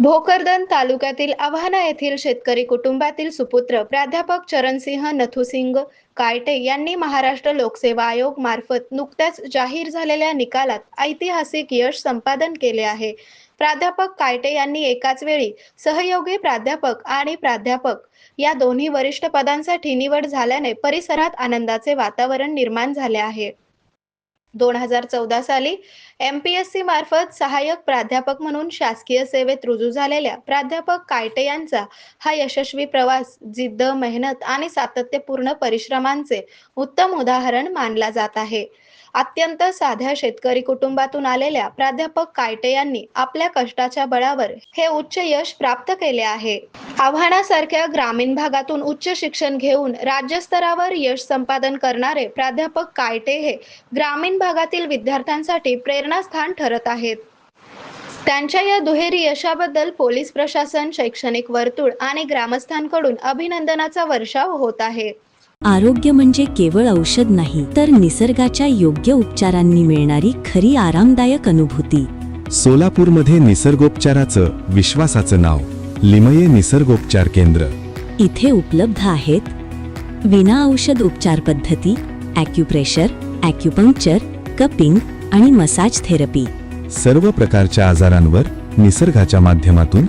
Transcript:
भोकरदन तालुक्यातील आव्हाणा येथील शेतकरी कुटुंबातील सुपुत्र प्राध्यापक चरणसिंह नथुसिंग कायटे यांनी महाराष्ट्र लोकसेवा आयोग मार्फत नुकत्याच जाहीर झालेल्या निकालात ऐतिहासिक यश संपादन केले आहे। प्राध्यापक कायटे यांनी एकाच वेळी सहयोगी प्राध्यापक आणि प्राध्यापक या दोन्ही वरिष्ठ पदांसाठी निवड झाल्याने परिसरात आनंदाचे वातावरण निर्माण झाले आहे। 2014 साली MPSC मार्फत सहाय्यक प्राध्यापक म्हणून शासकीय सेवेत रुजू झालेल्या प्राध्यापक कायटे यांचा हा यशस्वी प्रवास जिद्द, मेहनत आणि सातत्यपूर्ण परिश्रमांचे उत्तम उदाहरण मानला जात आहे। अत्यंत साध्या शेतकरी कुटुंबातून आलेल्या प्राध्यापक कायटे यांनी आपल्या कष्टाच्या बळावर हे उच्च यश प्राप्त केले आहे। आव्हाणासारख्या ग्रामीण भागातून उच्च शिक्षण घेऊन राज्यस्तरावर यश संपादन करणारे प्राध्यापक कायटे हे ग्रामीण भागातील विद्यार्थ्यांसाठी प्रेरणास्थान ठरत आहेत। त्यांच्या या दुहेरी यशाबद्दल पोलीस प्रशासन, शैक्षणिक वर्तुळ आणि ग्रामस्थांकडून अभिनंदनाचा वर्षाव होत आहे। आरोग्य म्हणजे केवळ औषध नाही, तर निसर्गाच्या योग्य उपचारांनी मिळणारी खरी आरामदायक अनुभूती। सोलापूरमध्ये निसर्गोपचाराचं विश्वासाचं नाव लिमये निसर्गोपचार केंद्र। इथे उपलब्ध आहेत विना औषध उपचार पद्धती, ॲक्युप्रेशर, ॲक्युपंक्चर, कपिंग आणि मसाज थेरपी। सर्व प्रकारच्या आजारांवर निसर्गाच्या माध्यमातून